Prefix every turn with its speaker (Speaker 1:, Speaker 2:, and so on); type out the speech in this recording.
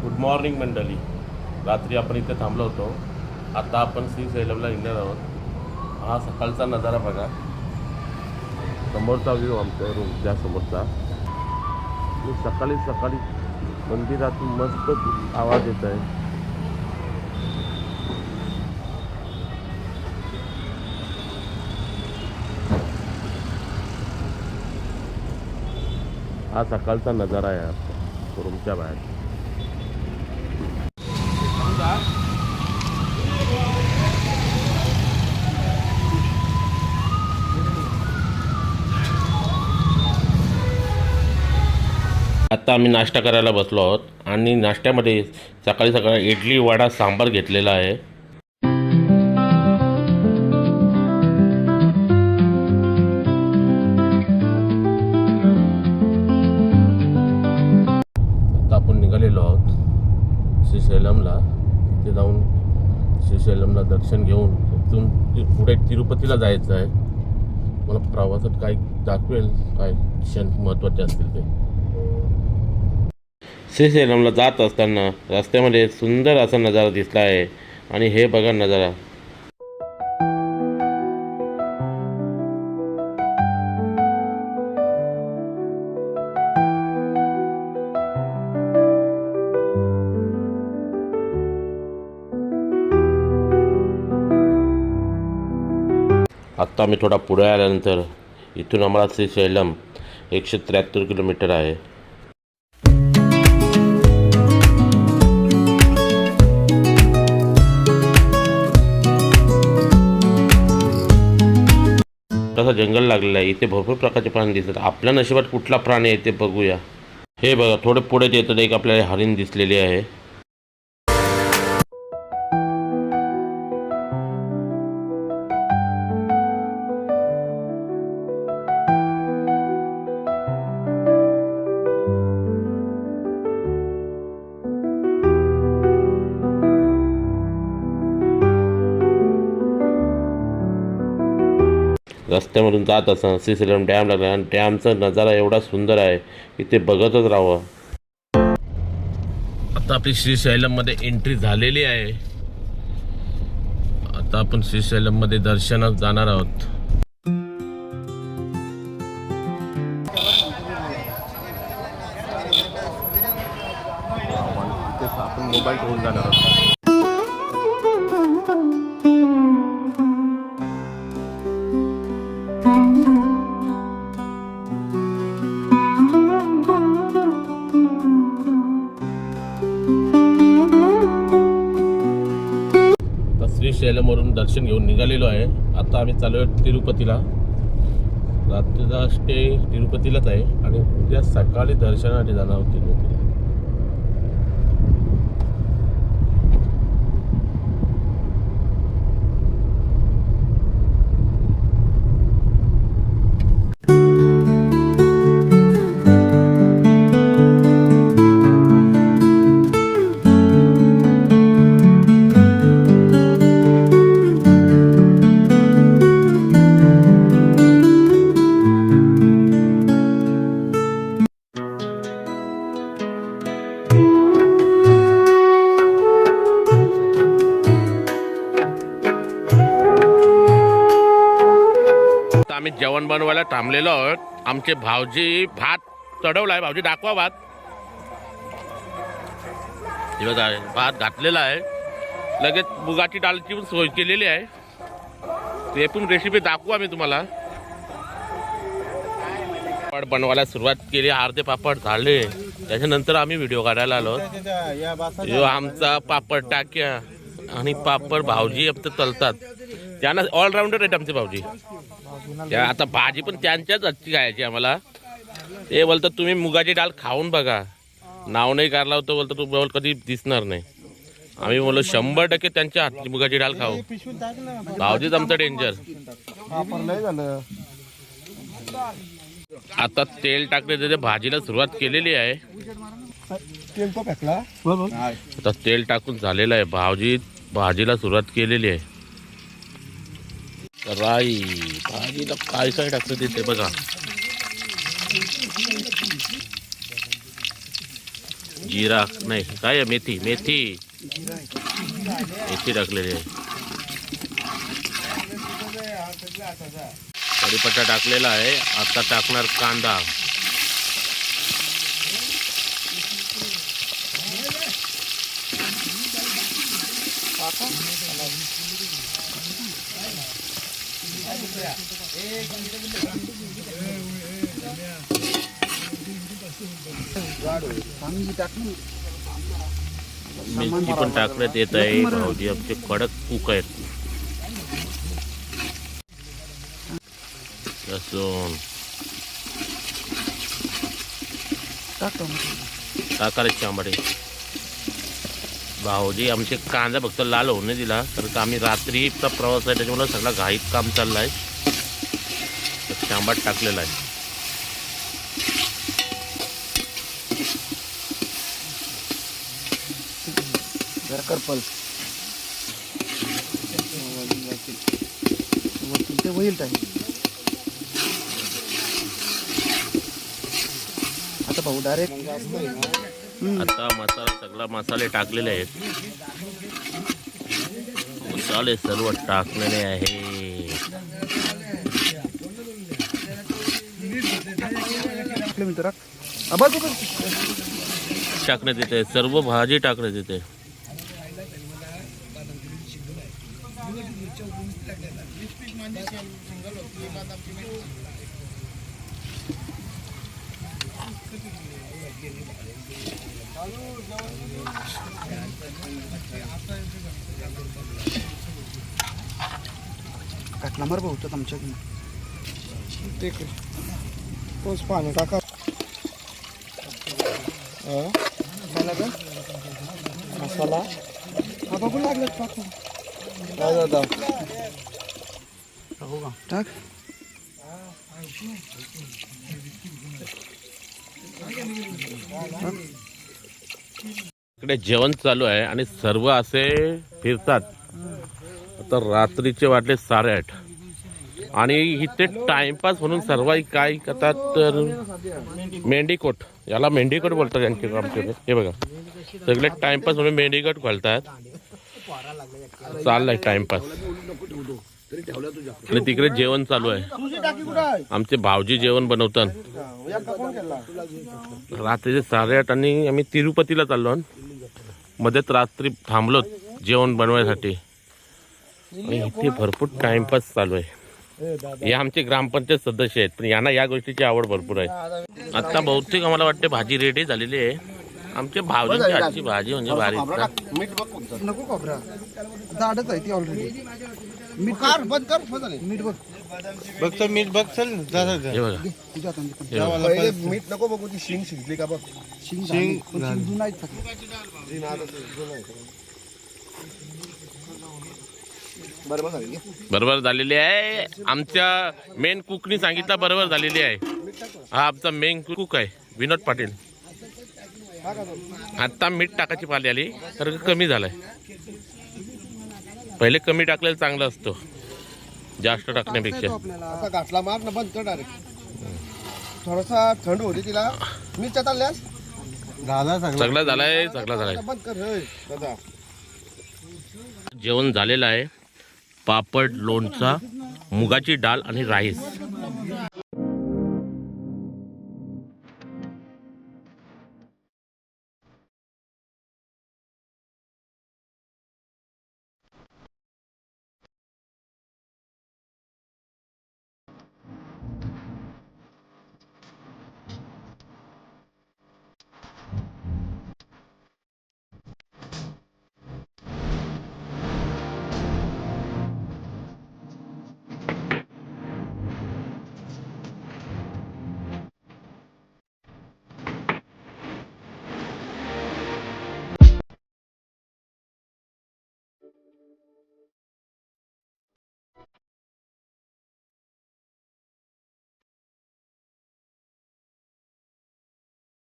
Speaker 1: Good morning मंडळी. रात्री आपण इथे थांबलो होतो. आता आपण श्रीशैलमला निघणार आहोत. हा सकाळचा नजारा बघा. समोरचा व्ह्यू आमच्या रूमच्या समोरचा. सकाळी सकाळी मंदिरातून मस्त आवाज येत आहे. हा सकाळचा नजारा आहे रूमच्या बाहेर. आता आम्ही नाश्ता करायला बसलो आहोत आणि नाश्त्यामध्ये सकाळी सकाळी इडली वडा सांबार घेतलेला आहे. आता आपण निघालेलो आहोत श्रीशैलमला. तिथे जाऊन श्रीशैलमला दर्शन घेऊन तिथून पुढे तिरुपतीला जायचं आहे. मला प्रवासात काय दाखवेल, काय क्षण महत्त्वाचे असतील ते. श्रीशैलमला जात असताना रस्त्यामध्ये सुंदर असा नजारा दिसला आहे आणि हे बघा नजारा. आत्ता आम्ही थोडा पुढे आल्यानंतर इथून आम्हाला श्रीशैलम 173 किलोमीटर आहे. तसा जंगल लागलेला आहे. इथे भरपूर प्रकारचे प्राणी दिसतात. आपल्या नशिबात कुठला प्राणी आहे ते बघूया. हे बघा, थोडे पुढे येतात एक आपल्याला हरिण दिसलेली आहे. रस्त्यामधून जात असताना श्रीशैलम डॅम लागला आणि डॅमचा नजारा एवढा सुंदर आहे की ते बघतच राहावं. आता आपली श्रीशैलममध्ये एंट्री झालेली आहे. आता आपण श्रीशैलममध्ये दर्शनात जाणार आहोत. आपण मोबाईल ठेवून जाणार आहोत. श्रीशैलमवरून दर्शन घेऊन निघालेलो आहे. आता आम्ही चालू आहे तिरुपतीला. रात्रीचा स्टे तिरुपतीलाच आहे आणि उद्या सकाळी दर्शनासाठी जाणार आहोत तिरुपतीला. आम्ही जेवण बनवायला थांबलेलो आहोत. आमचे भाऊजी भात चढवला भाऊजी दाखवा भात. भात घातलेला आहे. लगेच मुगाची डाळची पण सोय केलेली आहे. ते पण रेसिपी दाखवू आम्ही तुम्हाला. पापड बनवायला सुरुवात केली. अर्धे पापड झाले. त्याच्यानंतर आम्ही व्हिडिओ काढायला आलो. आमचा पापड टाक्या आणि पापड भाऊजी आमचं तलतात. त्यांना ऑलराऊंडर आहेत आमचे भाऊजी. आता भाजी पण त्यांच्याच हातची खायची आम्हाला. ते बोलतात तुम्ही मुगाची डाळ खाऊन बघा. नाव नाही काढला होतं बोलतं तू कधी दिसणार नाही. आम्ही बोललो 100% त्यांच्या हातची मुगाची डाळ खाऊ. भाऊजीच आमचं डेंजर. आता तेल टाकले भाजीला सुरुवात केलेली आहे. आता तेल टाकून झालेलं आहे. भाऊजी भाजीला सुरुवात केलेली आहे. राई भाजीला काय काय टाकतं ते बघा. जिरा नाही काय आहे? मेथी मेथी मेथी टाकलेली आहे. कढीपत्ता टाकलेला आहे. आता टाकणार कांदा. मिरची पण टाकण्यात येत आहे. भाऊजी आमचे कडक कुक आहेत. लसूण टाकायचे चांबडे. भाऊजी आमचे कांदा फक्त लाल होऊ नाही दिला, तर आम्ही रात्रीचा प्रवास आहे त्याच्यामुळे सगळा घाईत काम चाललं आहे. तर चांबाट टाकलेला आहे.
Speaker 2: करपल ते होईल टाइम. आता भाऊ डायरेक्ट
Speaker 1: आता सगळा मसाले टाकलेले आहेत. मसाले सर्व टाकलेले आहे. टाकण्यात येते सर्व भाजी टाकण्यात येते.
Speaker 2: काटला मार भाऊ तर आमच्या ते तोच पाणी टाका. मसाला हा बघू लागलं टाकू. टाक.
Speaker 1: इकडे जेवण चालू आहे आणि सर्व असे फिरतात. आता रात्रीचे वाटले 8:30 आणि इथे टाइमपास म्हणून सर्व काय करतात तर मेंढीकोट, याला मेंढीकोट बोलतात यांच्याकडे आमच्याकडे. हे बघा सगळे टाइमपास म्हणून मेंढीकोट घालतात. चाललाय टाइमपास आणि तिकडे जेवण चालू आहे. आमचे भाऊजी जेवण बनवतात. रात्रीचे 8:30 आणि आम्ही तिरुपतीला चाललो. मध्येच रात्री थांबलो जेवण बनवायसाठी आणि इथे भरपूर टाइमपास चालू आहे. हे आमचे ग्रामपंचायत सदस्य आहेत, पण यांना या गोष्टीची आवड भरपूर आहे. आता बहुतेक आम्हाला वाटते भाजी रेडी झालेली आहे. आमच्या भाऊजींची आजची भाजी म्हणजे भारी.
Speaker 2: नको खोबरा जाडच आहे ती ऑलरेडी. मीठ बंद कर. मीठ बघ
Speaker 3: बघ मीठ बघ. चल
Speaker 1: हे बघा
Speaker 3: मीठ नको बघू. ती शिंग शिजली का बघ.
Speaker 2: शिंग नाही.
Speaker 1: बरोबर झालेली आहे. आमच्या मेन कुकनी सांगितलं बरोबर झालेली आहे. हा आमचा मेन कुक आहे विनोद पाटील. आता मीठ टाकायची पाली आली तर कमी झालंय. पहिले कमी टाकलेलं चांगलं असतं जास्त टाकण्यापेक्षा.
Speaker 3: आता घातला मार ना बंद कर डायरेक्ट. थोडासा थंड होती तिला मिरच्या चालल्यास
Speaker 1: सगळं झालाय.
Speaker 3: बंद कर दादा.
Speaker 1: जेवण झालेलं आहे. पापड, लोणचा, मुगाची डाळ आणि राईस.